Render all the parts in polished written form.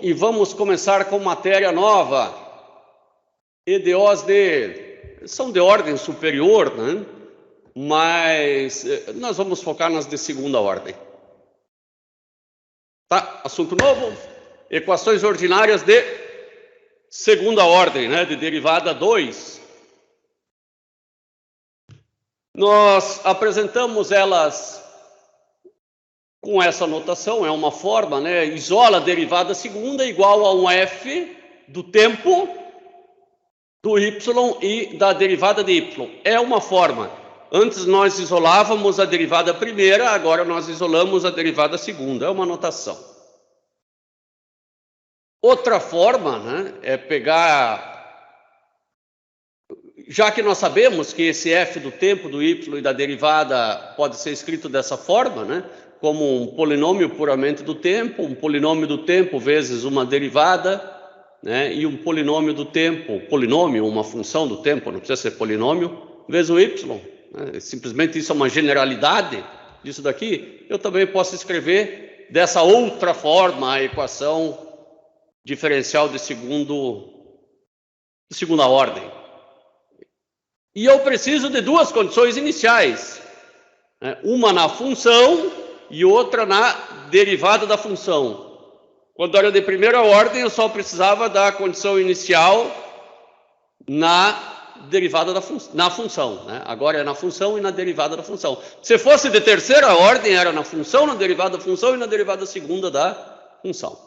E vamos começar com matéria nova. EDOs são de ordem superior, né? Mas nós vamos focar nas de segunda ordem. Tá? Assunto novo, equações ordinárias de segunda ordem, né? De derivada 2. Nós apresentamos elas com essa notação, é uma forma, né? Isola a derivada segunda igual a um f do tempo do y e da derivada de y. É uma forma. Antes nós isolávamos a derivada primeira, agora nós isolamos a derivada segunda. É uma notação. Outra forma, né, é pegar... Já que nós sabemos que esse f do tempo do y e da derivada pode ser escrito dessa forma, né, como um polinômio puramente do tempo, um polinômio do tempo vezes uma derivada, né, e um polinômio do tempo, uma função do tempo, não precisa ser polinômio, vezes o y. Né, simplesmente isso é uma generalidade disso daqui. Eu também posso escrever dessa outra forma a equação diferencial de segunda ordem. E eu preciso de duas condições iniciais, né? Uma na função e outra na derivada da função. Quando era de primeira ordem, eu só precisava da condição inicial na derivada na função, né? Agora é na função e na derivada da função. Se fosse de terceira ordem, era na função, na derivada da função e na derivada segunda da função.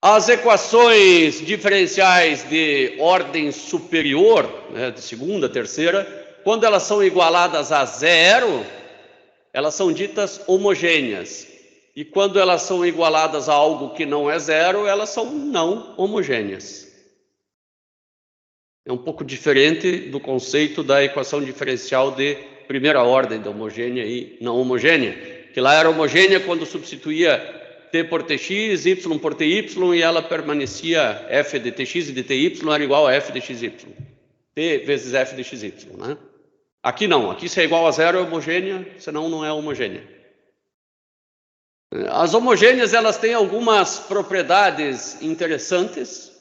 As equações diferenciais de ordem superior, né, de segunda, terceira, quando elas são igualadas a zero, elas são ditas homogêneas. E quando elas são igualadas a algo que não é zero, elas são não homogêneas. É um pouco diferente do conceito da equação diferencial de primeira ordem, de homogênea e não homogênea. Que lá era homogênea quando substituía t por tx, y por ty, e ela permanecia f de tx e de ty era igual a f de xy. T vezes f de xy, né? Aqui não, aqui se é igual a zero é homogênea, senão não é homogênea. As homogêneas, elas têm algumas propriedades interessantes.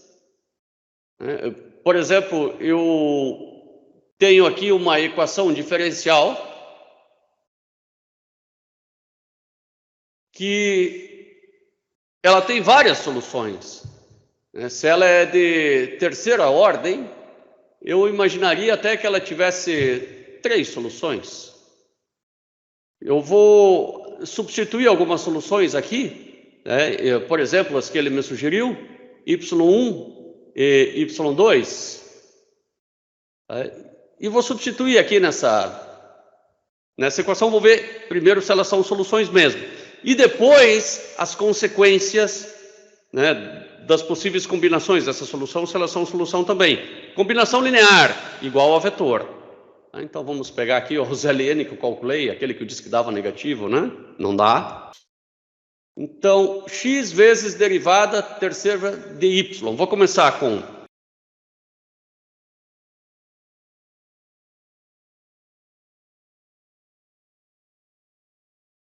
Por exemplo, eu tenho aqui uma equação diferencial que ela tem várias soluções. Se ela é de terceira ordem, eu imaginaria até que ela tivesse 3 soluções. Eu vou substituir algumas soluções aqui, né? Por exemplo, as que ele me sugeriu, y1 e y2. E vou substituir aqui nessa equação, vou ver primeiro se elas são soluções mesmo. E depois as consequências, né, das possíveis combinações dessa solução, se elas são solução também. Combinação linear igual a vetor. Então vamos pegar aqui o Roselln que eu calculei, aquele que eu disse que dava negativo, né? Não dá. Então, x vezes derivada terceira de y. Vou começar com...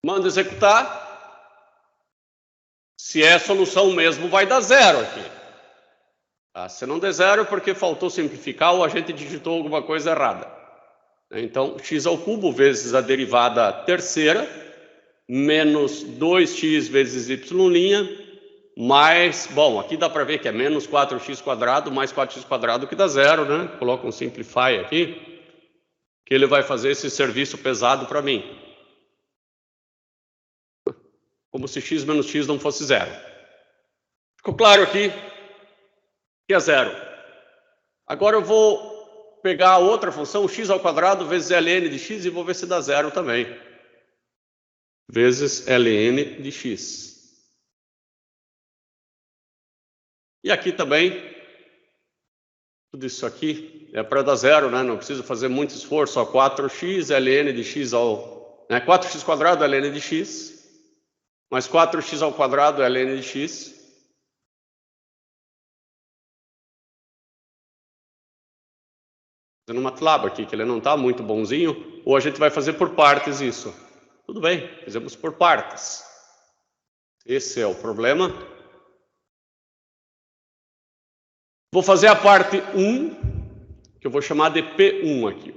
Mando executar. Se é solução mesmo, vai dar zero aqui. Se não der zero, porque faltou simplificar ou a gente digitou alguma coisa errada. Então, x ao cubo vezes a derivada terceira, menos 2x vezes y', mais... Bom, aqui dá para ver que é menos 4x² mais 4x², que dá zero, né? Coloca um simplify aqui, que ele vai fazer esse serviço pesado para mim. Como se x menos x não fosse zero. Ficou claro aqui que é zero. Agora eu vou pegar a outra função, x² vezes ln de x, e vou ver se dá zero também. Vezes ln de x. E aqui também, tudo isso aqui é para dar zero, né? Não preciso fazer muito esforço. 4x ln de x ao... 4x² ln de x... mais 4x² ln de x. Fazendo uma MATLAB aqui, que ele não está muito bonzinho, ou a gente vai fazer por partes isso. Tudo bem, fizemos por partes. Esse é o problema. Vou fazer a parte 1, que eu vou chamar de P1 aqui.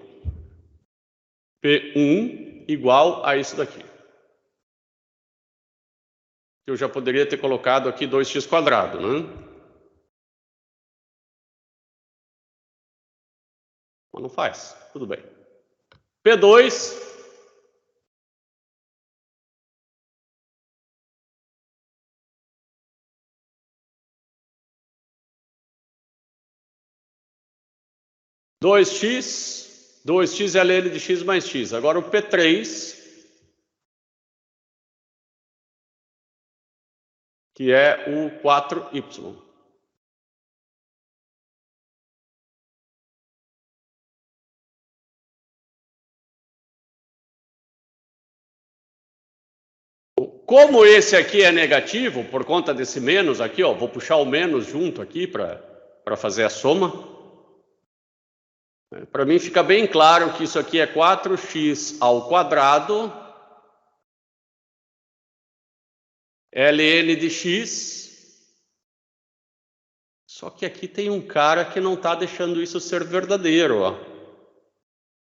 P1 igual a isso daqui. Eu já poderia ter colocado aqui 2x², né? Mas não faz, tudo bem. P2 2x é ln de x mais x. Agora o P3, que é o 4y. Como esse aqui é negativo, por conta desse menos aqui, ó, vou puxar o menos junto aqui para fazer a soma. Para mim fica bem claro que isso aqui é 4x ao quadrado ln de x. Só que aqui tem um cara que não está deixando isso ser verdadeiro.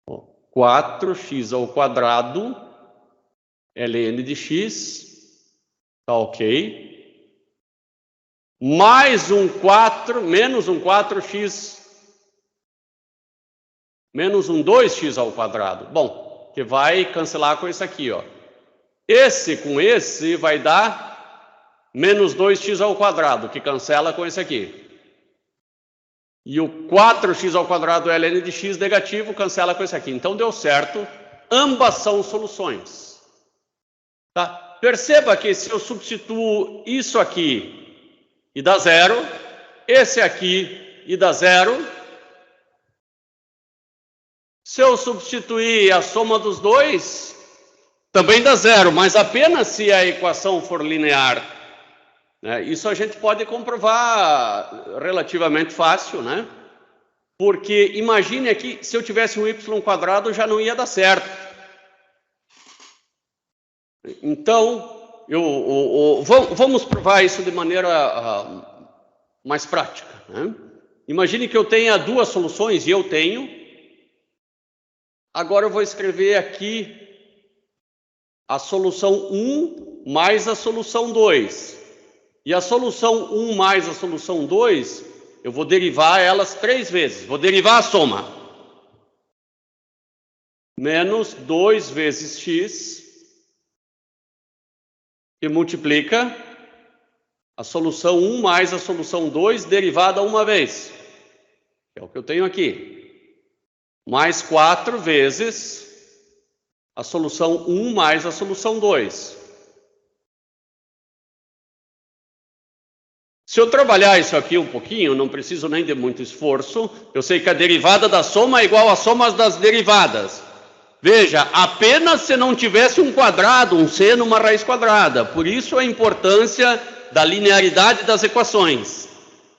Ó. 4x ao quadrado ln de x. Tá ok. Mais um 4, menos um 4x, menos um 2x ao quadrado. Bom, que vai cancelar com esse aqui, ó. Esse com esse vai dar menos 2x ao quadrado, que cancela com esse aqui. E o 4x ao quadrado ln de x negativo cancela com esse aqui. Então deu certo, ambas são soluções. Tá? Perceba que se eu substituo isso aqui e dá zero, esse aqui e dá zero, se eu substituir a soma dos dois, também dá zero, mas apenas se a equação for linear. Né? Isso a gente pode comprovar relativamente fácil, né? Porque imagine aqui, se eu tivesse um y² já não ia dar certo. Então, vamos provar isso de maneira mais prática. Né? Imagine que eu tenha duas soluções, e eu tenho. Agora eu vou escrever aqui a solução 1 mais a solução 2. E a solução 1 mais a solução 2, eu vou derivar elas 3 vezes. Vou derivar a soma. Menos 2 vezes x, que multiplica a solução 1 mais a solução 2 derivada uma vez. Que é o que eu tenho aqui. Mais 4 vezes a solução 1 mais a solução 2. Se eu trabalhar isso aqui um pouquinho, não preciso nem de muito esforço, eu sei que a derivada da soma é igual à soma das derivadas. Veja, apenas se não tivesse um quadrado, um seno, uma raiz quadrada. Por isso a importância da linearidade das equações.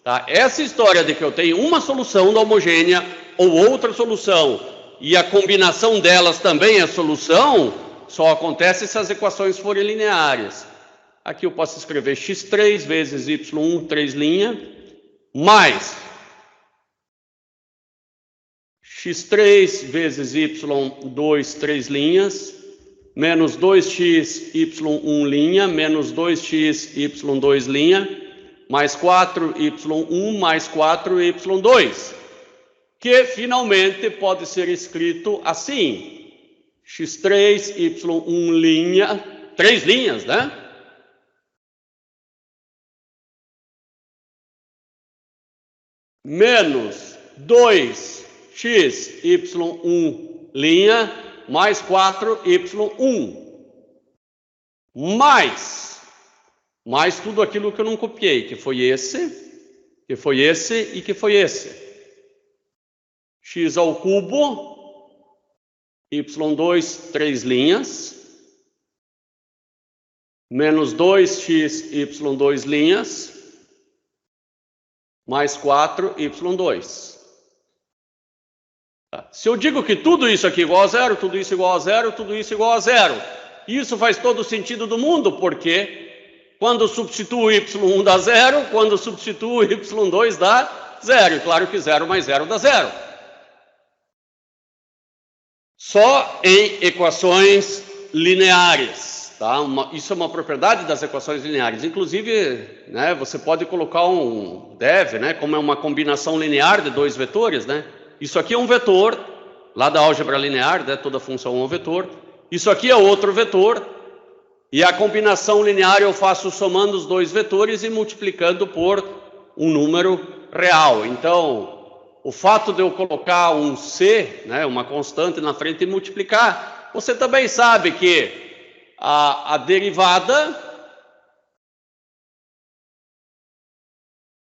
Tá? Essa história de que eu tenho uma solução da homogênea ou outra solução e a combinação delas também é solução, só acontece se as equações forem lineares. Aqui eu posso escrever x3 vezes y1, 3 linha, mais x3 vezes y2, 3 linhas, menos 2x, y1 linha, menos 2x, y2 linha, mais 4y1 mais 4y2, que finalmente pode ser escrito assim, x3, y1 linha, 3 linhas, né? Menos 2x, y1 linha, mais 4y1, mais tudo aquilo que eu não copiei, que foi esse, que foi esse e que foi esse. X ao cubo, y2, 3 linhas, menos 2x, y2 linhas, mais 4y2. Se eu digo que tudo isso aqui é igual a zero, tudo isso igual a zero, tudo isso igual a zero, isso faz todo o sentido do mundo, porque Quando substituo y1 dá 0, quando substituo y2 dá 0. E claro que 0 mais 0 dá 0. Só em equações lineares. Tá? Isso é uma propriedade das equações lineares. Inclusive, né, você pode colocar um dev, né, como é uma combinação linear de dois vetores. Né? Isso aqui é um vetor, lá da álgebra linear, né, toda função é um vetor. Isso aqui é outro vetor. E a combinação linear eu faço somando os dois vetores e multiplicando por um número real. Então, o fato de eu colocar um c, né, uma constante na frente e multiplicar, você também sabe que a derivada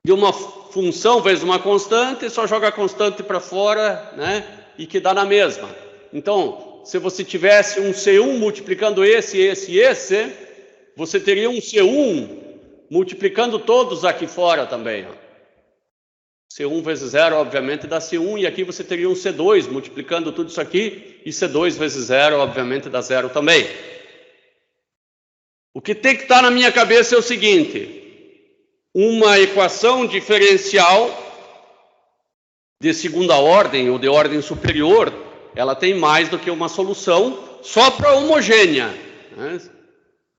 de uma função vezes uma constante, só joga a constante para fora, né, e que dá na mesma. Então, se você tivesse um C1 multiplicando esse, você teria um C1 multiplicando todos aqui fora também. Ó. C1 vezes 0, obviamente, dá C1, e aqui você teria um C2 multiplicando tudo isso aqui, e C2 vezes 0, obviamente, dá 0 também. O que tem que estar na minha cabeça é o seguinte: uma equação diferencial de segunda ordem ou de ordem superior, ela tem mais do que uma solução só para homogênea. Né?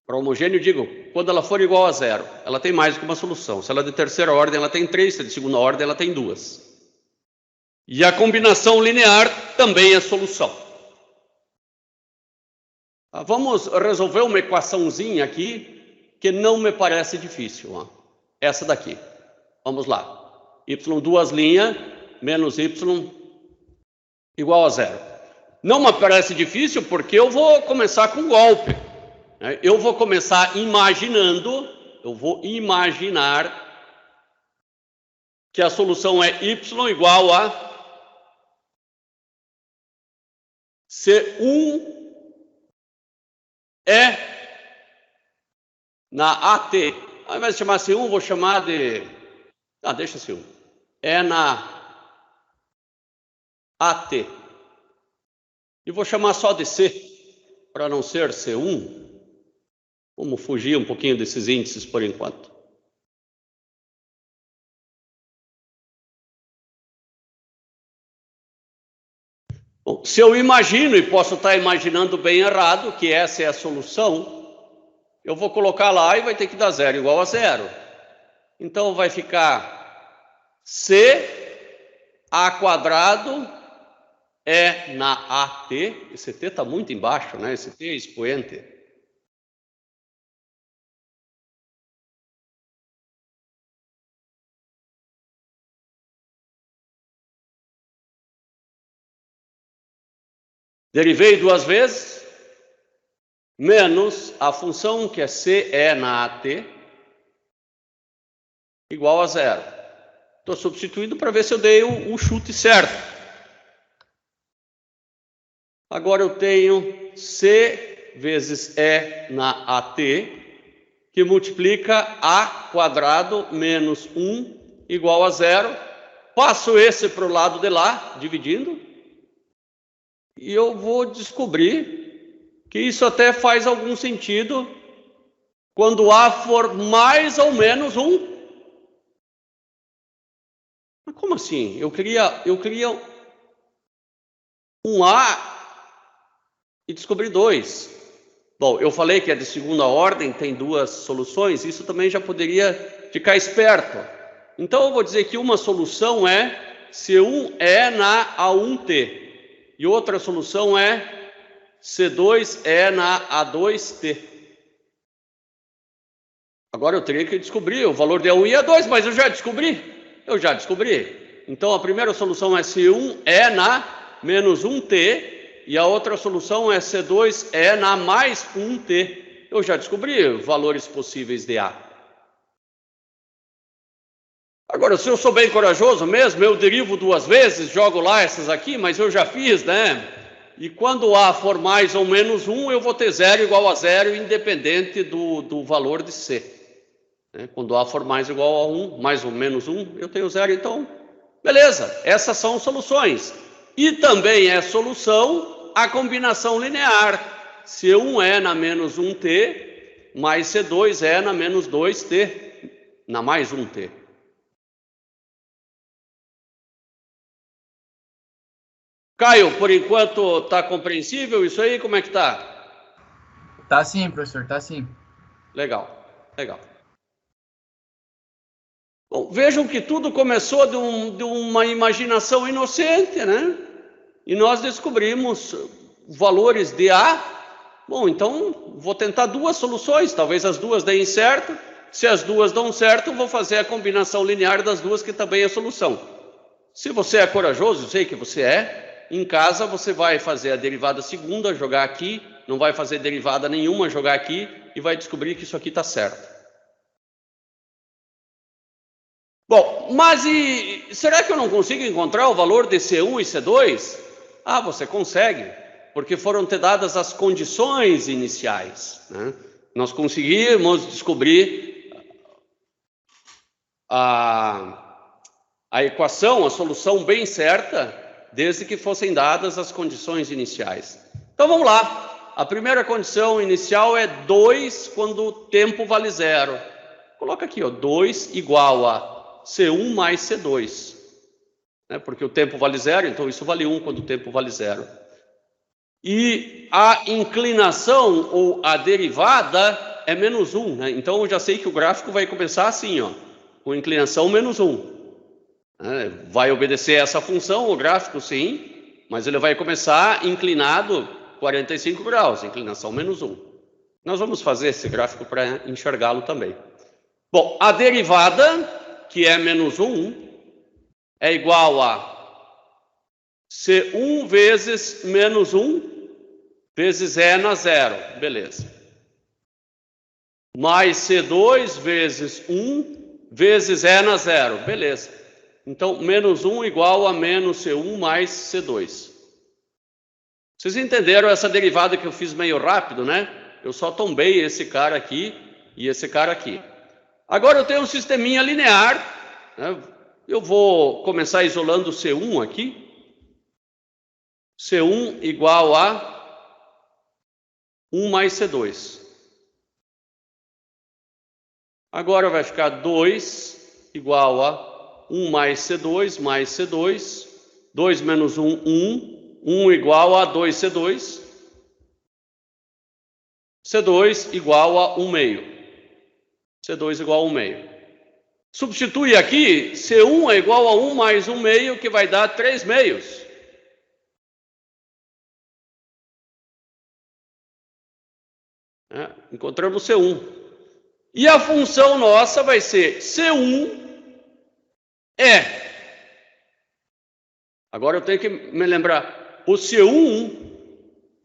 Para homogêneo, digo, quando ela for igual a 0, ela tem mais do que uma solução. Se ela é de terceira ordem, ela tem 3, se é de segunda ordem, ela tem 2. E a combinação linear também é solução. Vamos resolver uma equaçãozinha aqui que não me parece difícil. Ó. Essa daqui. Vamos lá. Y2' menos y igual a 0. Não me parece difícil porque eu vou começar com golpe. Eu vou começar imaginando, eu vou imaginar que a solução é y igual a C1 é na AT. Ao invés de chamar C1, vou chamar de... deixa C1. É na AT. E vou chamar só de C, para não ser C1. Vamos fugir um pouquinho desses índices por enquanto. Bom, se eu imagino, e posso estar imaginando bem errado, que essa é a solução, eu vou colocar lá e vai ter que dar 0 igual a 0. Então vai ficar C A quadrado é na AT. Esse T está muito embaixo, né? Esse T é expoente. Derivei duas vezes, menos a função que é C é na AT, igual a 0. Estou substituindo para ver se eu dei o chute certo. Agora eu tenho C vezes E na AT, que multiplica A quadrado menos 1 igual a 0. Passo esse para o lado de lá, dividindo. E eu vou descobrir que isso até faz algum sentido quando A for mais ou menos 1. Mas como assim? Eu queria um A e descobri 2. Bom, eu falei que é de segunda ordem, tem duas soluções, isso também já poderia ficar esperto. Então eu vou dizer que uma solução é C1 é na A1T. E outra solução é C2 é na A2T. Agora eu teria que descobrir o valor de A1 e A2, mas eu já descobri. Então a primeira solução é C1 é na menos 1T e a outra solução é C2 é na mais 1T. Eu já descobri valores possíveis de A. Agora, se eu sou bem corajoso mesmo, eu derivo duas vezes, jogo lá essas aqui, mas eu já fiz, né? E quando A for mais ou menos 1, eu vou ter 0 igual a 0, independente do valor de C. Quando A for mais igual a 1, mais ou menos 1, eu tenho 0. Então, beleza, essas são soluções. E também é solução a combinação linear. C1 é na menos 1T mais C2 é na menos 2t, na mais 1t. Caio, por enquanto está compreensível isso aí? Como é que está? Tá sim, professor, tá sim. Legal, legal. Bom, vejam que tudo começou de uma imaginação inocente, né? E nós descobrimos valores de A. Bom, então vou tentar duas soluções, talvez as duas deem certo. Se as duas dão certo, vou fazer a combinação linear das duas, que também é solução. Se você é corajoso, eu sei que você é, em casa você vai fazer a derivada segunda, jogar aqui, não vai fazer derivada nenhuma, jogar aqui, e vai descobrir que isso aqui está certo. Bom, mas será que eu não consigo encontrar o valor de C1 e C2? Ah, você consegue, porque foram te dadas as condições iniciais, né? Nós conseguimos descobrir a equação, a solução bem certa, desde que fossem dadas as condições iniciais. Então vamos lá. A primeira condição inicial é 2 quando o tempo vale 0. Coloca aqui, ó, 2 igual a C1 mais C2. Né? Porque o tempo vale 0, então isso vale 1 quando o tempo vale 0. E a inclinação ou a derivada é menos 1. Né? Então eu já sei que o gráfico vai começar assim, ó, com inclinação menos 1. Vai obedecer essa função, o gráfico, sim, mas ele vai começar inclinado 45 graus, inclinação menos 1. Nós vamos fazer esse gráfico para enxergá-lo também. Bom, a derivada, que é menos 1, é igual a C1 vezes menos 1 vezes E na 0, beleza. Mais C2 vezes 1 vezes E na 0, beleza. Então, menos 1 igual a menos C1 mais C2. Vocês entenderam essa derivada que eu fiz meio rápido, né? Eu só tombei esse cara aqui e esse cara aqui. Agora eu tenho um sisteminha linear, né? Eu vou começar isolando C1 aqui. C1 igual a 1 mais C2. Agora vai ficar 2 igual a 1 mais C2 mais C2. 2 menos 1, 1. 1 igual a 2C2. C2 igual a 1 meio. C2 igual a 1 meio. Substitui aqui, C1 é igual a 1 mais 1 meio, que vai dar 3 meios. Encontramos C1. E a função nossa vai ser C1 é. Agora eu tenho que me lembrar. O C1,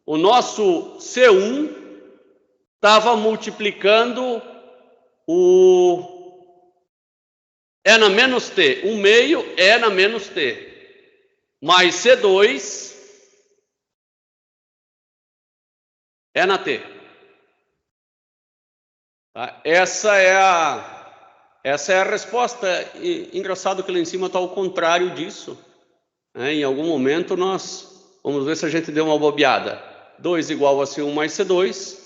o nosso C1, estava multiplicando o E na menos T. 1 meio E na menos T. Mais C2 E na T. Tá? Essa é a resposta. Engraçado que lá em cima está ao contrário disso. Em algum momento nós vamos ver se a gente deu uma bobeada. 2 igual a C1 mais C2.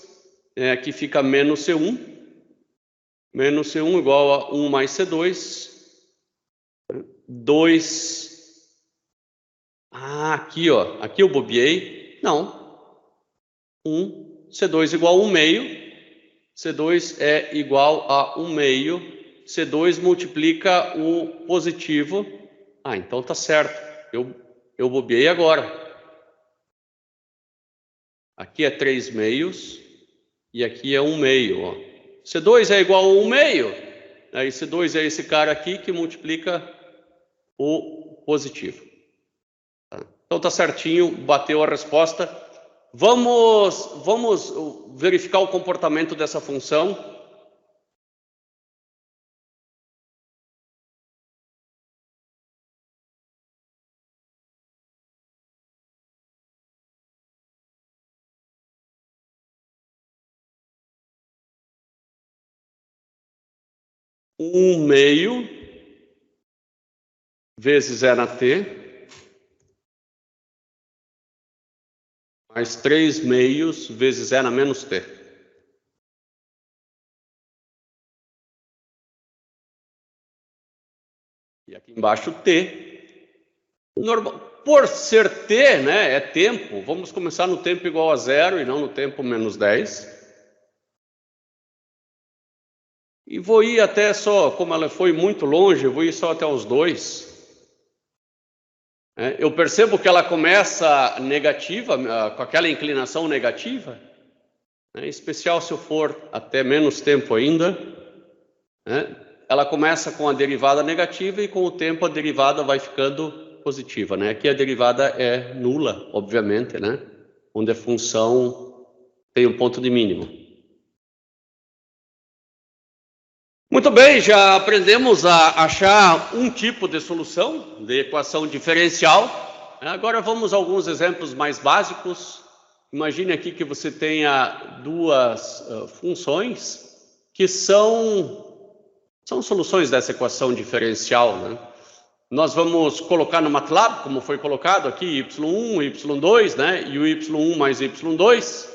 Aqui fica menos C1. Menos C1 igual a 1 mais C2. 2. Aqui, ó. Aqui eu bobeei. Não. 1. C2 igual a 1 meio. C2 é igual a 1 meio. C2 multiplica o positivo. Então tá certo. Eu bobeei agora. Aqui é 3 meios. E aqui é 1 meio. Ó. C2 é igual a 1 meio. Aí C2 é esse cara aqui que multiplica o positivo. Então tá certinho, bateu a resposta. Vamos verificar o comportamento dessa função. Um meio vezes E na T, mais 3 meios vezes E na menos T. E aqui embaixo t. Normal. Por ser t, né, é tempo, vamos começar no tempo igual a 0 e não no tempo menos 10. E vou ir até só, como ela foi muito longe, eu vou ir só até os 2. Eu percebo que ela começa negativa, com aquela inclinação negativa, em especial se eu for até menos tempo ainda, ela começa com a derivada negativa e com o tempo a derivada vai ficando positiva, né? Aqui a derivada é nula, obviamente, né? Onde a função tem um ponto de mínimo. Muito bem, já aprendemos a achar um tipo de solução de equação diferencial. Agora vamos a alguns exemplos mais básicos. Imagine aqui que você tenha duas funções que são soluções dessa equação diferencial, né? Nós vamos colocar no MATLAB, como foi colocado aqui, y1, y2, né? E o y1 mais y2.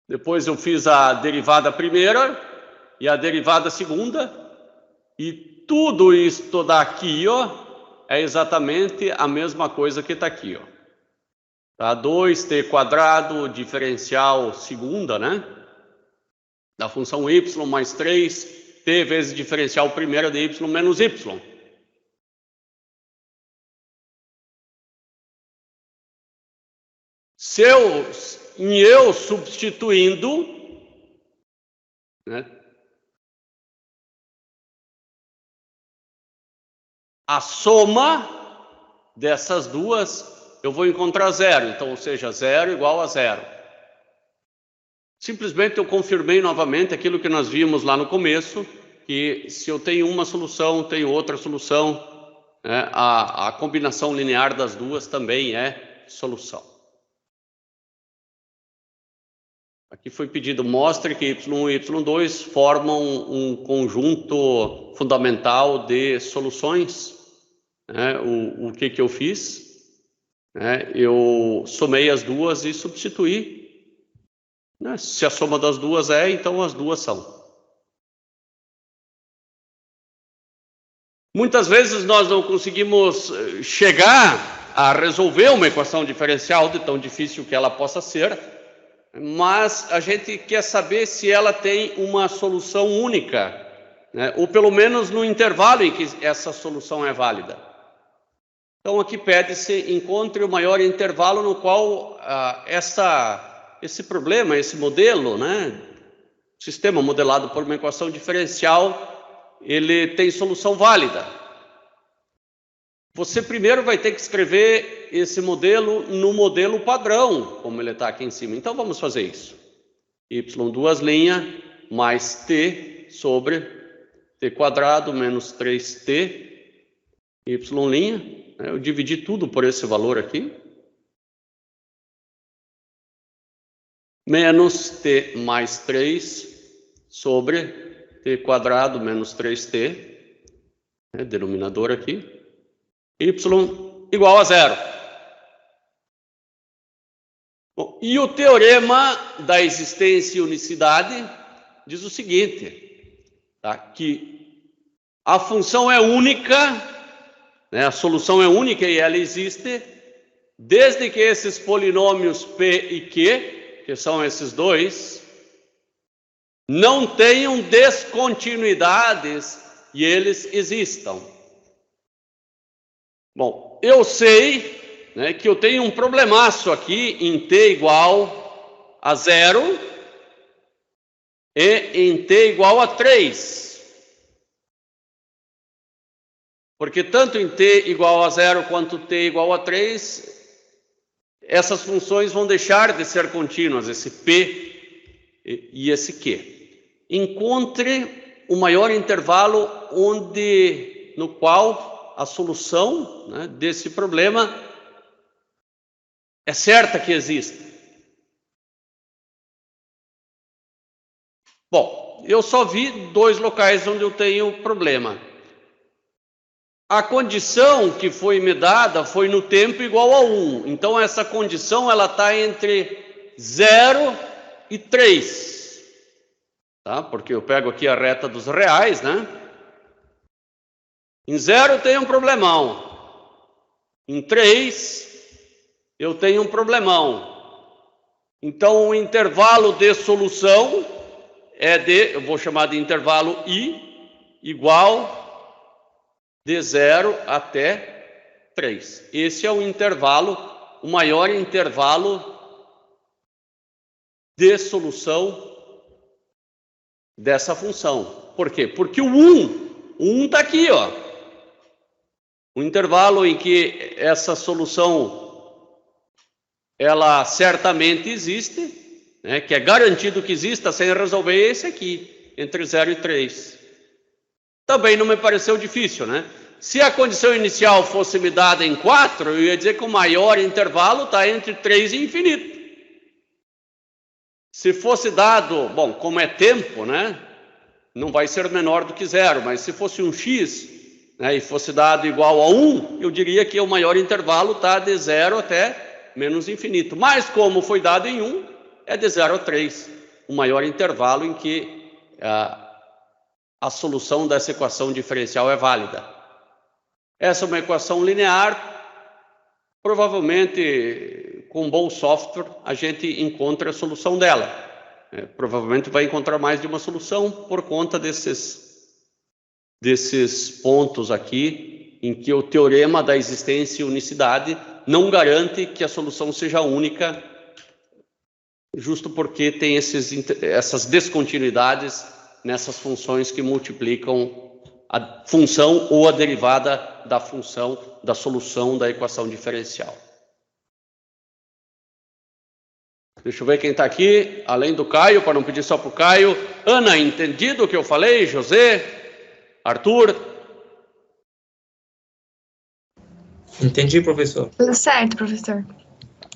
Depois eu fiz a derivada primeira e a derivada segunda. E tudo isto daqui, ó, é exatamente a mesma coisa que está aqui, ó. Tá? 2t quadrado, diferencial segunda, né? Da função y mais 3t vezes diferencial primeira de y menos y. Eu substituindo, né, a soma dessas duas, eu vou encontrar 0. Então, ou seja, 0 igual a 0. Simplesmente eu confirmei novamente aquilo que nós vimos lá no começo, que se eu tenho uma solução, tenho outra solução, né, a combinação linear das duas também é solução. Aqui foi pedido, mostre que y1 e y2 formam um conjunto fundamental de soluções. O que eu fiz? Eu somei as duas e substituí. Se a soma das duas é, então as duas são. Muitas vezes nós não conseguimos chegar a resolver uma equação diferencial de tão difícil que ela possa ser, mas a gente quer saber se ela tem uma solução única, né? Ou pelo menos no intervalo em que essa solução é válida. Então aqui pede-se, encontre o maior intervalo no qual esse problema, esse modelo, né? Sistema modelado por uma equação diferencial, ele tem solução válida. Você primeiro vai ter que escrever esse modelo no modelo padrão, como ele está aqui em cima. Então vamos fazer isso. y2' mais t sobre t quadrado menos 3t, y'. Eu dividi tudo por esse valor aqui. Menos t mais 3 sobre t quadrado menos 3t, denominador aqui. Y igual a 0. Bom, e o teorema da existência e unicidade diz o seguinte, tá? Que a função é única, né? A solução é única e ela existe desde que esses polinômios p e q, que são esses dois, não tenham descontinuidades e eles existam. Bom, eu sei, né, que eu tenho um problemaço aqui em t igual a 0 e em t igual a 3. Porque tanto em t igual a 0 quanto t igual a 3, essas funções vão deixar de ser contínuas, esse p e esse q. Encontre o maior intervalo no qual a solução, né, desse problema é certa que existe. Bom, eu só vi 2 locais onde eu tenho problema. A condição que foi me dada foi no tempo igual a 1. Então essa condição ela está entre 0 e 3. tá? Porque eu pego aqui a reta dos reais, né? Em 0 tem um problemão. Em 3 eu tenho um problemão. Então o intervalo de solução é eu vou chamar de intervalo I, igual de 0 até 3. Esse é o intervalo, o maior intervalo de solução dessa função. Por quê? Porque o 1 está aqui, ó. O intervalo em que essa solução ela certamente existe, né, que é garantido que exista sem resolver, é esse aqui, entre 0 e 3. Também não me pareceu difícil, né? Se a condição inicial fosse me dada em 4, eu ia dizer que o maior intervalo está entre 3 e infinito. Se fosse dado, bom, como é tempo, né, não vai ser menor do que 0, mas se fosse um x, né, e fosse dado igual a 1, eu diria que o maior intervalo está de 0 até menos infinito. Mas como foi dado em 1, é de 0 a 3, o maior intervalo em que a solução dessa equação diferencial é válida. Essa é uma equação linear, provavelmente com bom software a gente encontra a solução dela. Provavelmente vai encontrar mais de uma solução por conta desses pontos aqui, em que o teorema da existência e unicidade não garante que a solução seja única, justo porque tem essas descontinuidades nessas funções que multiplicam a função ou a derivada da função da solução da equação diferencial. Deixa eu ver quem está aqui, além do Caio, para não pedir só para o Caio. Ana, entendido o que eu falei? José? Arthur? Entendi, professor. Tudo certo, professor.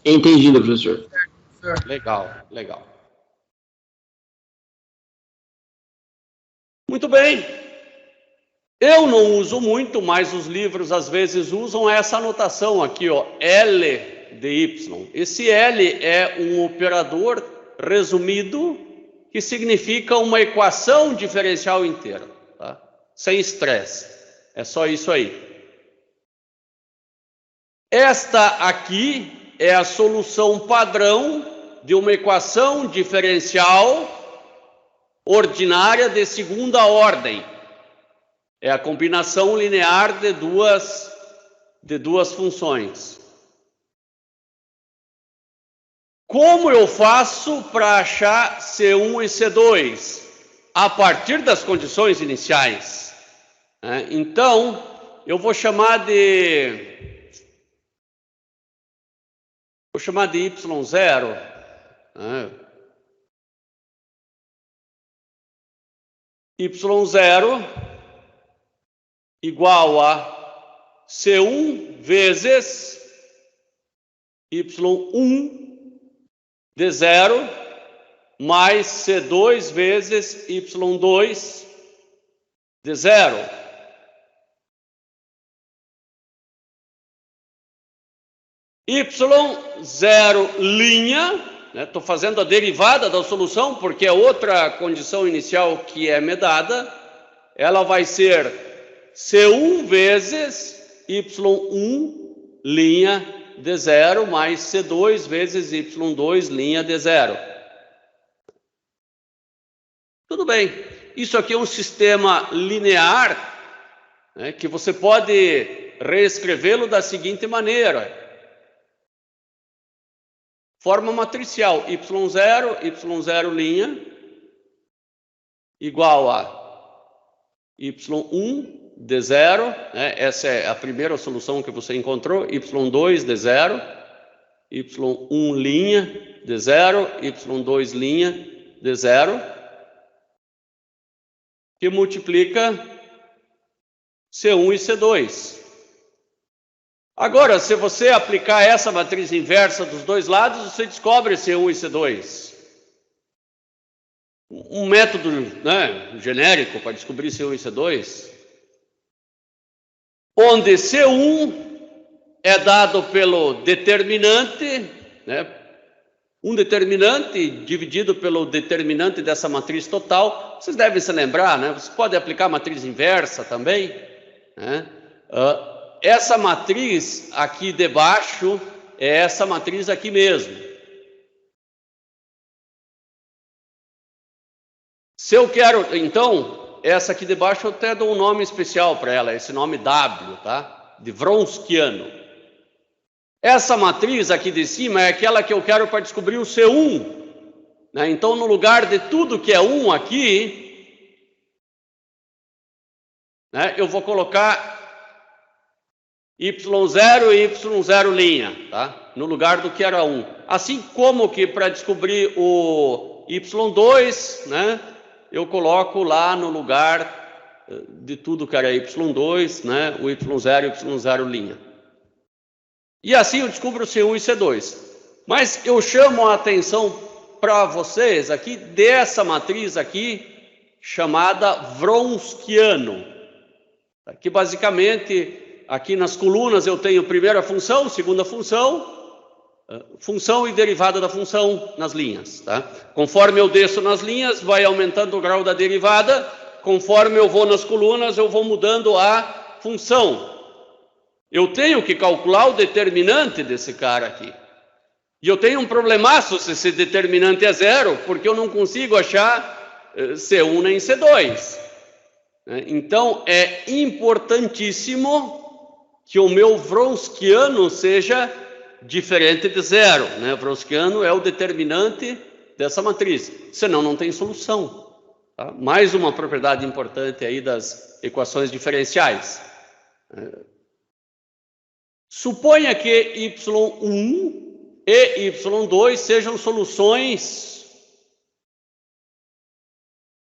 Entendido, professor. Legal, legal. Muito bem. Eu não uso muito, mas os livros às vezes usam essa anotação aqui, ó, L de Y. Esse L é um operador resumido que significa uma equação diferencial inteira, tá? Sem estresse. É só isso aí. Esta aqui é a solução padrão de uma equação diferencial ordinária de segunda ordem. É a combinação linear de duas funções. Como eu faço para achar C1 e C2? A partir das condições iniciais. Então, eu vou chamar de Y0. Y0 igual a C1 vezes Y1 de 0 mais C2 vezes Y2 de 0. Y0 linha, estou fazendo a derivada da solução, porque é outra condição inicial que é me dada, ela vai ser C1 vezes Y1 linha de 0 mais C2 vezes Y2 linha de 0. Tudo bem. Isso aqui é um sistema linear, né, que você pode reescrevê-lo da seguinte maneira. Forma matricial, Y0 linha, igual a Y1 de 0, né? Essa é a primeira solução que você encontrou, Y2 de 0, Y1 linha de 0, Y2 linha de 0, que multiplica C1 e C2. Agora, se você aplicar essa matriz inversa dos dois lados, você descobre C1 e C2. Um método, né, genérico para descobrir C1 e C2, onde C1 é dado pelo determinante, né, Um determinante dividido pelo determinante dessa matriz total. Vocês devem se lembrar, né? Você pode aplicar a matriz inversa também, né? Essa matriz aqui debaixo é essa matriz aqui mesmo. Se eu quero, então, essa aqui debaixo eu até dou um nome especial para ela, esse nome W, tá? De Wronskiano. Essa matriz aqui de cima é aquela que eu quero para descobrir o C1. Né? Então, no lugar de tudo que é 1 aqui, né, eu vou colocar Y0 e Y0', tá? No lugar do que era 1. Assim como que para descobrir o Y2, né, eu coloco lá no lugar de tudo que era Y2, né, o Y0 e Y0'. E assim eu descubro C1 e C2. Mas eu chamo a atenção para vocês aqui dessa matriz aqui, chamada Wronskiano. Que basicamente, aqui nas colunas eu tenho primeira função, segunda função, função e derivada da função nas linhas. Tá? Conforme eu desço nas linhas, vai aumentando o grau da derivada. Conforme eu vou nas colunas, eu vou mudando a função. Eu tenho que calcular o determinante desse cara aqui. E eu tenho um problemaço se esse determinante é 0, porque eu não consigo achar C1 nem C2. Então, é importantíssimo que o meu Wronskiano seja diferente de 0. Né? Wronskiano é o determinante dessa matriz, senão não tem solução. Tá? Mais uma propriedade importante aí das equações diferenciais. Suponha que Y1 e Y2 sejam soluções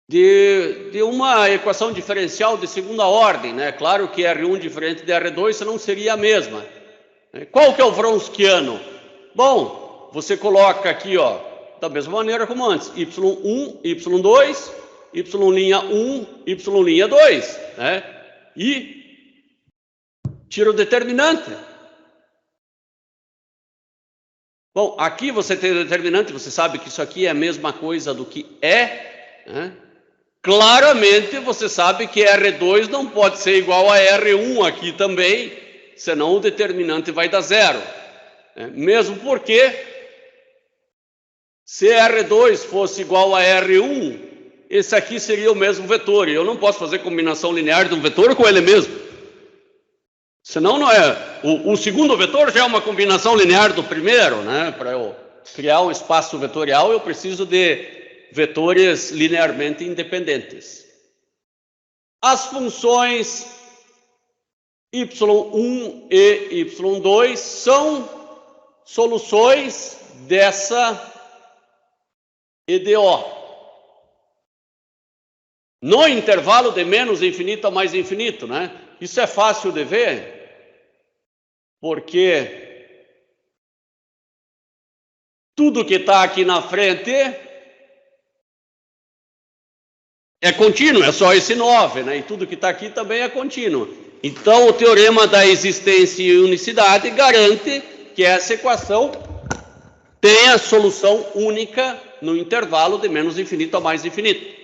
de uma equação diferencial de segunda ordem, né? Claro que R1 diferente de R2, senão seria a mesma. Qual que é o Wronskiano? Bom, você coloca aqui, ó, da mesma maneira como antes, Y1, Y2, Y'1, Y'2, né? E tira o determinante. Bom, aqui você tem o determinante, você sabe que isso aqui é a mesma coisa do que é, né? Claramente você sabe que R2 não pode ser igual a R1 aqui também, senão o determinante vai dar 0. Né? Mesmo porque, se R2 fosse igual a R1, esse aqui seria o mesmo vetor, e eu não posso fazer combinação linear de um vetor com ele mesmo. Senão não é. O segundo vetor já é uma combinação linear do primeiro, né? Para eu criar um espaço vetorial, eu preciso de vetores linearmente independentes. As funções y1 e y2 são soluções dessa EDO. No intervalo de menos infinito a mais infinito, né? Isso é fácil de ver, porque tudo que está aqui na frente é contínuo, é só esse 9, né? E tudo que está aqui também é contínuo. Então, o teorema da existência e unicidade garante que essa equação tem a solução única no intervalo de menos infinito a mais infinito.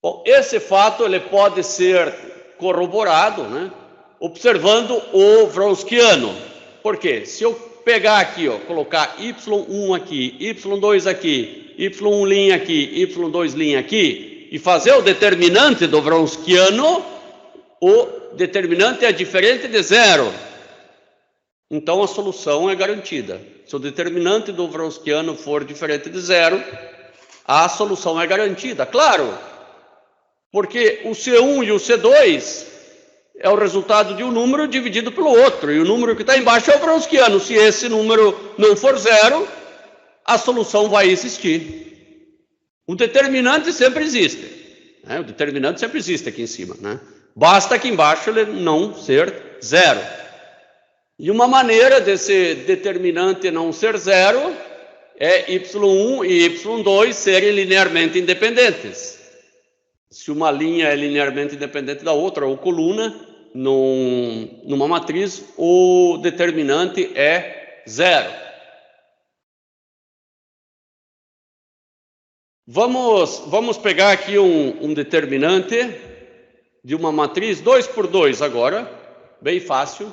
Bom, esse fato ele pode ser corroborado, né, observando o Wronskiano. Por quê? Se eu pegar aqui, ó, colocar y1 aqui, y2 aqui, y1' aqui, y2' aqui, e fazer o determinante do Wronskiano, o determinante é diferente de 0. Então a solução é garantida. Se o determinante do Wronskiano for diferente de 0, a solução é garantida. Claro, porque o C1 e o C2 é o resultado de um número dividido pelo outro, e o número que está embaixo é o Wronskiano. Se esse número não for 0, a solução vai existir. O determinante sempre existe, né? O determinante sempre existe aqui em cima, né? Basta aqui embaixo ele não ser 0. E uma maneira desse determinante não ser 0 é y1 e y2 serem linearmente independentes. Se uma linha é linearmente independente da outra, ou coluna, numa matriz, o determinante é 0. Vamos pegar aqui um determinante de uma matriz 2 por 2 agora, bem fácil,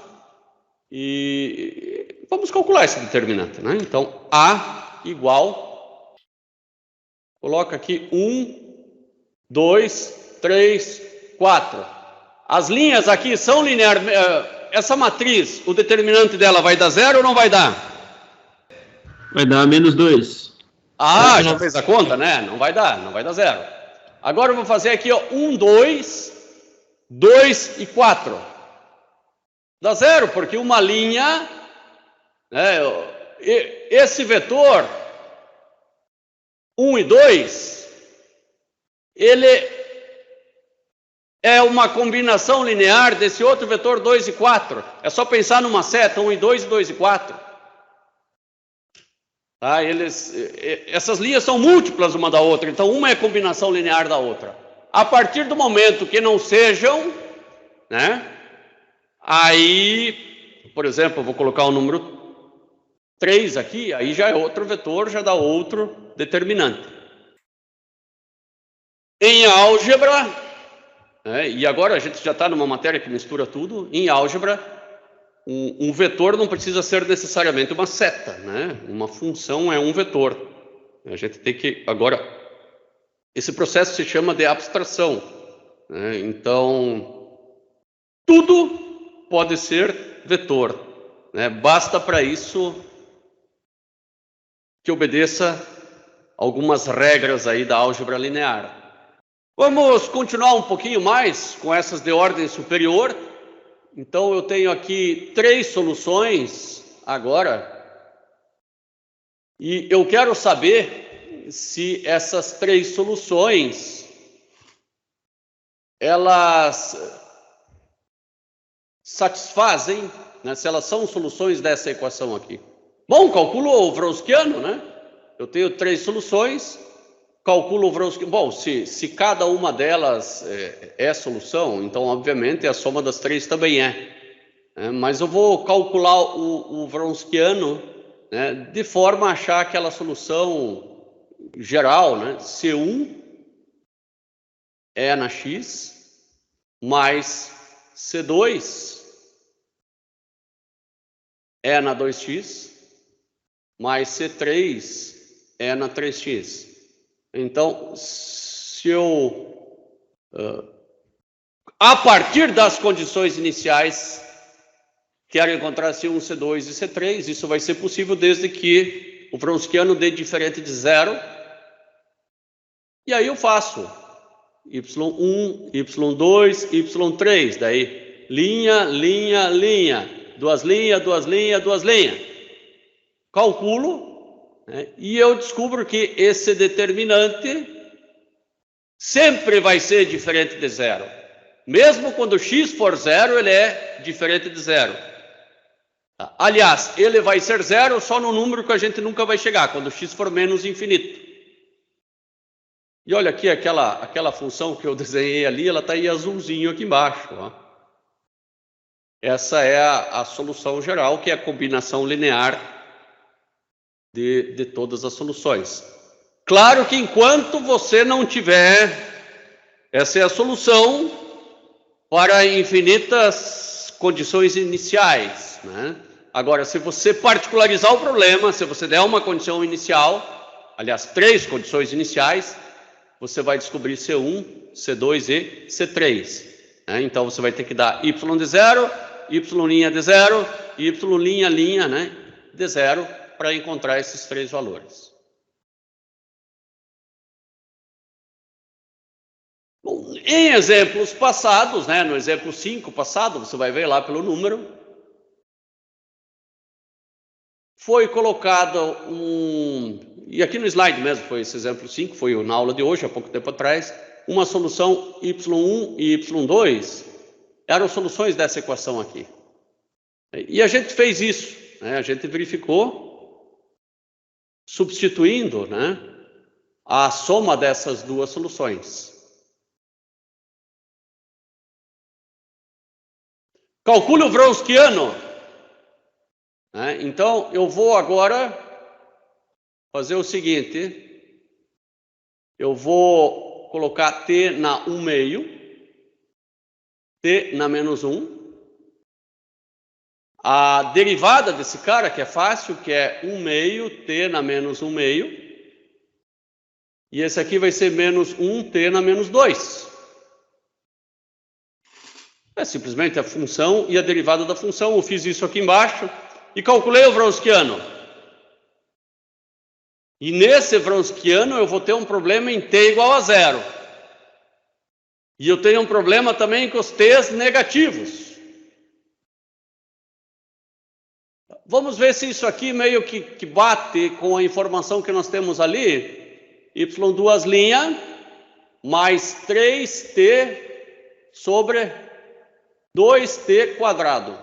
e vamos calcular esse determinante, né? Então, A igual, coloca aqui 1, 2, 3, 4. As linhas aqui são lineares. Essa matriz, o determinante dela vai dar 0 ou não vai dar? Vai dar menos 2. Ah, já fez a conta, né? Não vai dar 0. Agora eu vou fazer aqui, ó, 1, 2, 2 e 4. Dá 0, porque uma linha, né, esse vetor 1 e 2, ele é uma combinação linear desse outro vetor 2 e 4. É só pensar numa seta, 1 e 2 e 2 e 4. Tá? Essas linhas são múltiplas uma da outra, então uma é combinação linear da outra. A partir do momento que não sejam, né? Aí, por exemplo, eu vou colocar o número 3 aqui, aí já é outro vetor, já dá outro determinante. Em álgebra, né, e agora a gente já está numa matéria que mistura tudo, em álgebra, um vetor não precisa ser necessariamente uma seta, né? Uma função é um vetor. A gente tem que, agora, esse processo se chama de abstração, né? Então, tudo pode ser vetor, né? Basta para isso que obedeça algumas regras aí da álgebra linear. Vamos continuar um pouquinho mais com essas de ordem superior. Então, eu tenho aqui 3 soluções agora, e eu quero saber se essas 3 soluções, elas satisfazem, né, se elas são soluções dessa equação aqui. Bom, calculo o Wronskiano, né? Eu tenho 3 soluções, calculo o Wronskiano. Bom, se cada uma delas é solução, então, obviamente, a soma das 3 também é. Mas eu vou calcular o Wronskiano, né, de forma a achar aquela solução geral, né? C1 é na X, mais C2 é na 2x, mais C3 é na 3x. Então, se eu, a partir das condições iniciais, quero encontrar C1, C2 e C3, isso vai ser possível desde que o Wronskiano dê diferente de 0. E aí eu faço Y1, Y2, Y3, daí linha, linha, linha, duas linhas, duas linhas, duas linhas. Calculo, né, e eu descubro que esse determinante sempre vai ser diferente de 0. Mesmo quando x for 0, ele é diferente de 0. Aliás, ele vai ser 0 só no número que a gente nunca vai chegar, quando x for menos infinito. E olha aqui aquela função que eu desenhei ali, ela está aí azulzinho aqui embaixo. Ó. Essa é a solução geral, que é a combinação linear de todas as soluções. Claro que enquanto você não tiver, essa é a solução para infinitas condições iniciais, né? Agora, se você particularizar o problema, se você der uma condição inicial, aliás, 3 condições iniciais, você vai descobrir C1, C2 e C3. Né? Então, você vai ter que dar Y de 0, Y' de 0 e Y', né, de 0 para encontrar esses 3 valores. Bom, em exemplos passados, né, no exemplo 5 passado, você vai ver lá pelo número, foi colocado e aqui no slide mesmo, foi esse exemplo 5, foi na aula de hoje, há pouco tempo atrás, uma solução Y1 e Y2 eram soluções dessa equação aqui. E a gente fez isso, né, a gente verificou, substituindo, né, a soma dessas duas soluções. Calcule o Wronskiano né? Então, eu vou agora fazer o seguinte. Eu vou colocar t na 1 meio, t na menos 1. A derivada desse cara, que é fácil, que é 1 meio, t na menos 1 meio. E esse aqui vai ser menos 1t na menos 2. É simplesmente a função e a derivada da função. Eu fiz isso aqui embaixo e calculei o Wronskiano. E nesse Wronskiano eu vou ter um problema em t igual a 0. E eu tenho um problema também com os t's negativos. Vamos ver se isso aqui meio que bate com a informação que nós temos ali. Y2' mais 3t sobre 2t quadrado.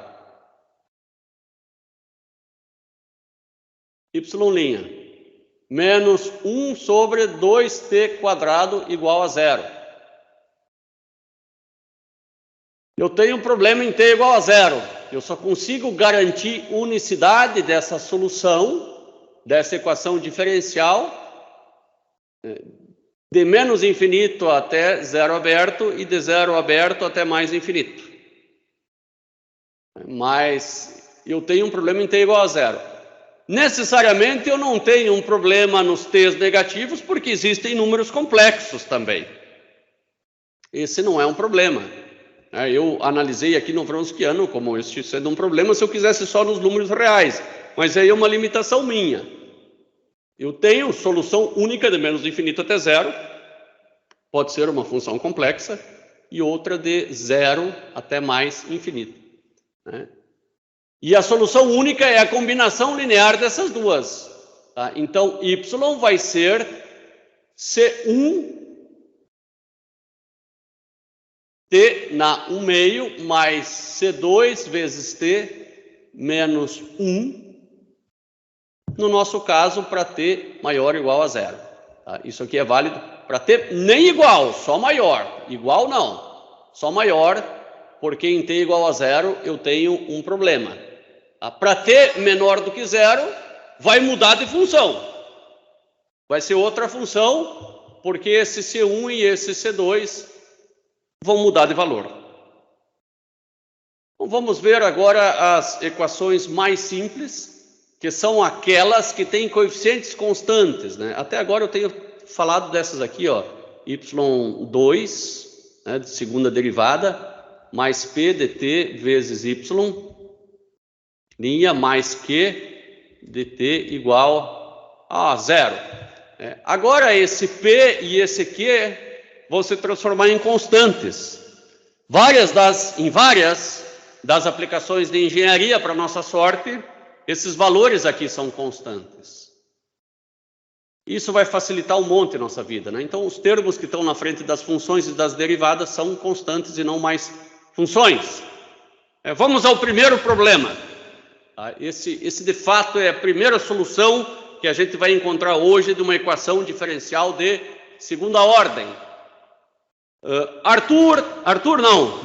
Y' menos 1 sobre 2t quadrado igual a 0. Eu tenho um problema em t igual a 0. Eu só consigo garantir unicidade dessa solução, dessa equação diferencial, de menos infinito até zero aberto e de zero aberto até mais infinito. Mas eu tenho um problema em t igual a 0. Necessariamente eu não tenho um problema nos t's negativos, porque existem números complexos também. Esse não é um problema. Eu analisei aqui no Wronskiano como este sendo um problema se eu quisesse só nos números reais, mas aí é uma limitação minha. Eu tenho solução única de menos infinito até 0, pode ser uma função complexa, e outra de 0 até mais infinito, né? E a solução única é a combinação linear dessas duas. Tá? Então, y vai ser C1 t na 1 meio mais C2 vezes t menos 1, no nosso caso, para t maior ou igual a 0. Tá? Isso aqui é válido para t nem igual, só maior. Igual não, só maior, porque em t igual a 0 eu tenho um problema. Tá? Para t menor do que 0, vai mudar de função. Vai ser outra função, porque esse C1 e esse C2 vão mudar de valor. Então, vamos ver agora as equações mais simples, que são aquelas que têm coeficientes constantes, né? Até agora eu tenho falado dessas aqui, ó, y2, né, de segunda derivada, mais p dt vezes y, linha mais q dt igual a 0. Agora esse p e esse q vão se transformar em constantes. Em várias das aplicações de engenharia, para nossa sorte, esses valores aqui são constantes. Isso vai facilitar um monte a nossa vida, né? Então, os termos que estão na frente das funções e das derivadas são constantes e não mais funções. Vamos ao primeiro problema. Esse de fato é a primeira solução que a gente vai encontrar hoje de uma equação diferencial de segunda ordem.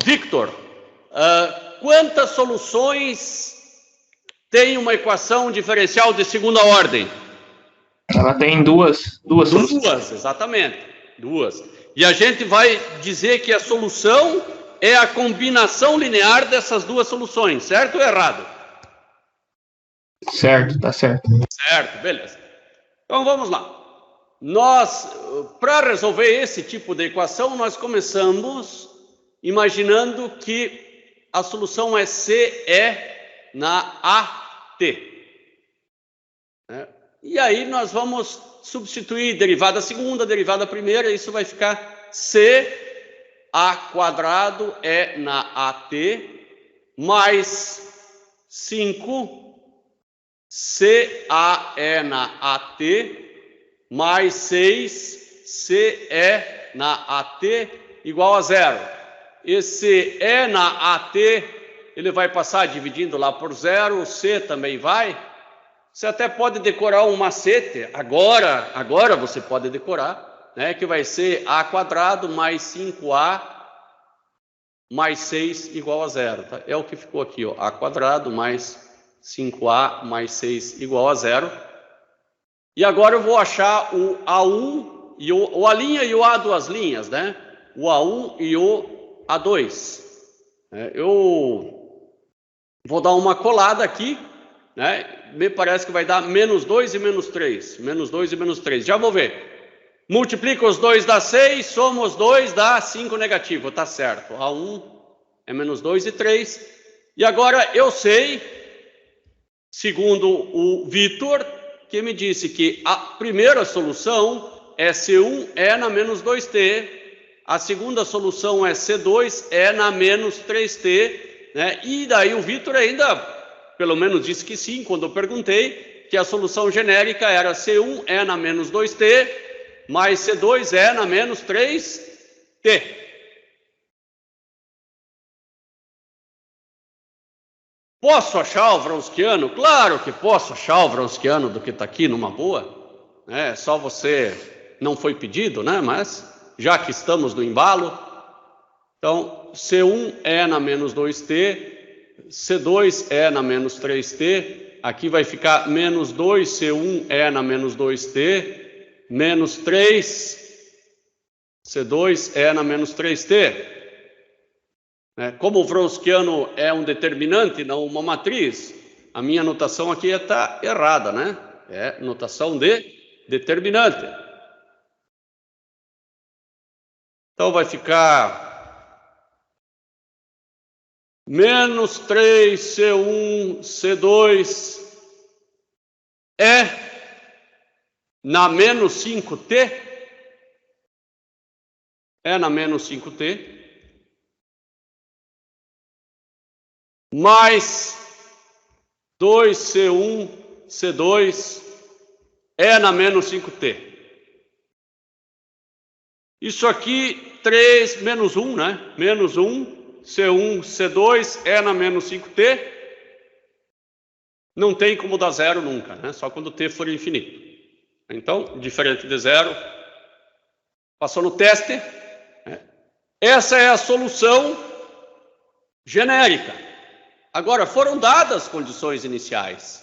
Victor, quantas soluções tem uma equação diferencial de segunda ordem? Ela tem duas soluções. Duas, exatamente. Duas. E a gente vai dizer que a solução é a combinação linear dessas duas soluções, certo ou errado? Certo, tá certo. Certo, beleza. Então vamos lá. Nós, para resolver esse tipo de equação, nós começamos imaginando que a solução é CE na AT. E aí nós vamos substituir derivada segunda, derivada primeira, isso vai ficar C A quadrado E na AT mais 5 CAE na AT mais 6 CE na AT igual a 0. Esse E na AT, ele vai passar dividindo lá por 0, o C também vai. Você até pode decorar um macete, agora você pode decorar, né, que vai ser A quadrado mais 5A mais 6 igual a 0. Tá? É o que ficou aqui, ó, A quadrado mais 5A mais 6 igual a 0. E agora eu vou achar o A1 e o A' e o A duas linhas, né? O A1 e o A2. Eu vou dar uma colada aqui, né? Me parece que vai dar menos 2 e menos 3. Menos 2 e menos 3. Já vou ver. Multiplica os 2 dá 6, soma os 2 dá 5 negativo. Tá certo. A1 é menos 2 e 3. E agora eu sei, segundo o Vitor, que me disse que a primeira solução é C1E na menos 2t, a segunda solução é C2E na menos 3t, né? E daí o Vitor ainda, pelo menos disse que sim, quando eu perguntei, que a solução genérica era C1E na menos 2t, mais C2E na menos 3t. Posso achar o Wronskiano? Claro que posso achar o Wronskiano do que está aqui numa boa. É só você não foi pedido, né? Mas já que estamos no embalo, então C1E na menos 2t, C2E na menos 3t, aqui vai ficar menos 2C1E na menos 2t, menos 3 C2E na menos 3t. Como o Wronskiano é um determinante, não uma matriz, a minha notação aqui está errada, né? É notação de determinante. Então vai ficar menos 3C1C2 na menos 5t, na menos 5t, mais 2C1C2 na menos 5t. Isso aqui, 3 menos 1, né? Menos 1, C1, C2 na menos 5t. Não tem como dar zero nunca, né? Só quando t for infinito. Então, diferente de zero, passou no teste. Essa é a solução genérica. Agora, foram dadas condições iniciais.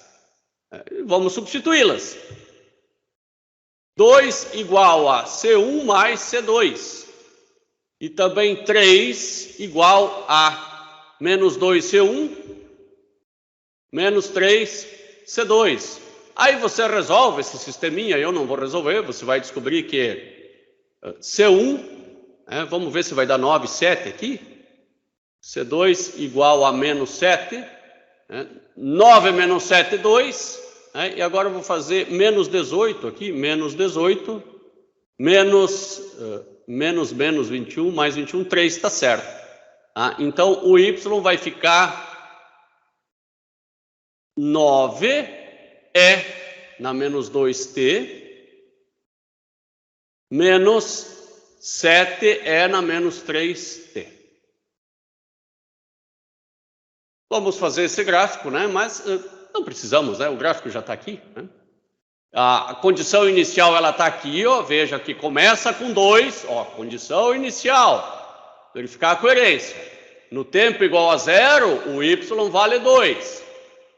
Vamos substituí-las. 2 igual a C1 mais C2. E também 3 igual a menos 2C1 menos 3C2. Aí você resolve esse sisteminha, eu não vou resolver, você vai descobrir que C1, vamos ver se vai dar 9, 7 aqui. C2 igual a menos 7, 9 menos 7, 2, e agora eu vou fazer menos 18 aqui, menos 18, menos 21, mais 21, 3, está certo. Então o y vai ficar 9E na menos 2t, menos 7E na menos 3t. Vamos fazer esse gráfico, né? Mas não precisamos, né? O gráfico já está aqui, né? A condição inicial, ela está aqui, ó. Veja que começa com 2, ó. Condição inicial. Verificar a coerência. No tempo igual a 0, o y vale 2.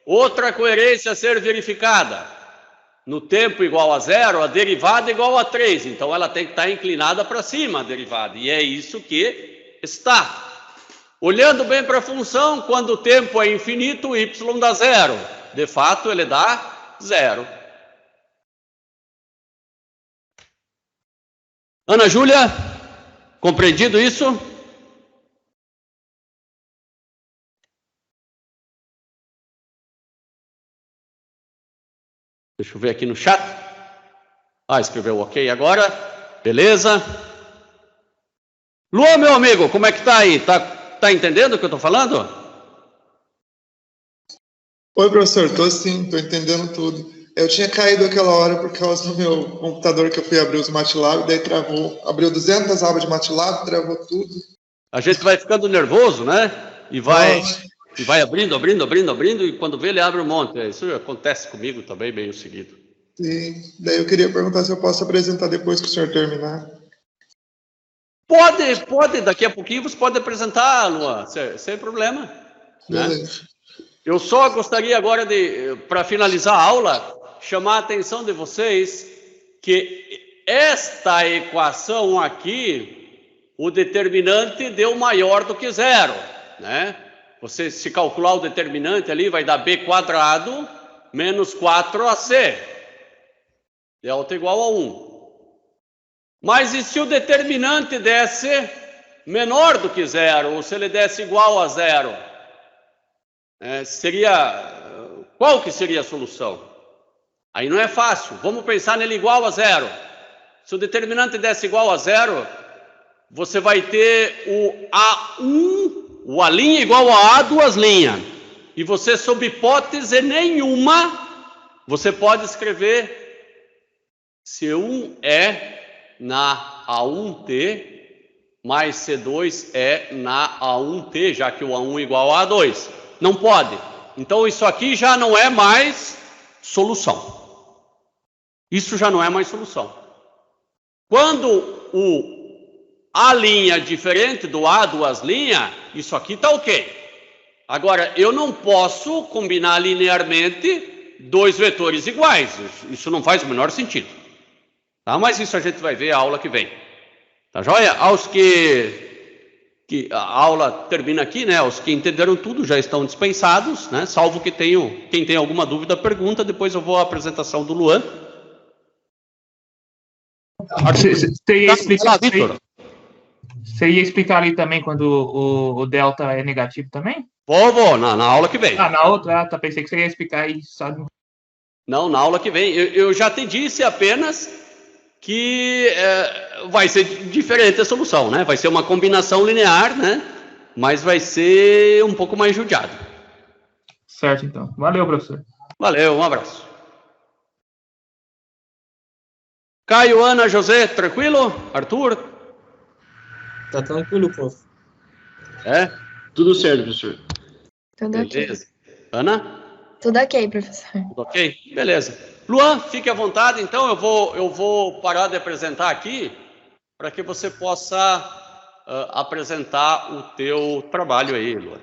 Outra coerência a ser verificada. No tempo igual a 0, a derivada igual a 3. Então, ela tem que estar inclinada para cima, a derivada. E é isso que está. Olhando bem para a função, quando o tempo é infinito, o y dá 0. De fato, ele dá 0. Ana Júlia, compreendido isso? Deixa eu ver aqui no chat. Escreveu ok agora. Beleza. Luan, meu amigo, como é que tá aí? Tá entendendo o que eu estou falando? Oi, professor. Estou sim, estou entendendo tudo. Eu tinha caído aquela hora por causa do meu computador, que eu fui abrir os MATLAB, daí travou. Abriu 200 abas de MATLAB, travou tudo. A gente vai ficando nervoso, né? E vai abrindo, e quando vê, ele abre um monte. Isso acontece comigo também, meio seguido. Sim. Daí eu queria perguntar se eu posso apresentar depois que o senhor terminar. Pode, daqui a pouquinho você pode apresentar, Luan, sem problema. Né? Eu só gostaria agora de, para finalizar a aula, chamar a atenção de vocês que esta equação aqui, o determinante deu maior do que zero, né? Você, se calcular o determinante ali, vai dar b² menos 4ac. Delta igual a 1. Mas e se o determinante desse menor do que zero, ou se ele desse igual a zero? Qual que seria a solução? Aí não é fácil. Vamos pensar nele igual a zero. Se o determinante desse igual a zero, você vai ter o A1, o A' igual a A, duas linhas. E você, sob hipótese nenhuma, você pode escrever C1 é na A1T mais C2 é na A1T, já que o A1 igual a A2. Não pode. Então isso aqui já não é mais solução. Isso já não é mais solução. Quando o A' é diferente do A, duas linhas, isso aqui está ok. Agora, eu não posso combinar linearmente dois vetores iguais. Isso não faz o menor sentido. Tá? Mas isso a gente vai ver a aula que vem. Tá joia? Aos que a aula termina aqui, né? Os que entenderam tudo já estão dispensados, né? Salvo que quem tem alguma dúvida, pergunta. Depois eu vou à apresentação do Luan. Você ia explicar ali também quando o delta é negativo também? Vou, na aula que vem. Na outra, tá, pensei que você ia explicar aí, sabe? Não, na aula que vem. Eu já te disse apenas que vai ser diferente a solução, né? Vai ser uma combinação linear, né? Mas vai ser um pouco mais judiado. Certo, então. Valeu, professor. Valeu, um abraço. Caio, Ana, José, tranquilo? Arthur? Tá tranquilo, prof. Tudo certo, professor. Tudo Beleza. ok. Ana? Tudo ok, professor. Tudo ok? Beleza. Luan, fique à vontade, então eu vou parar de apresentar aqui para que você possa apresentar o teu trabalho aí, Luan.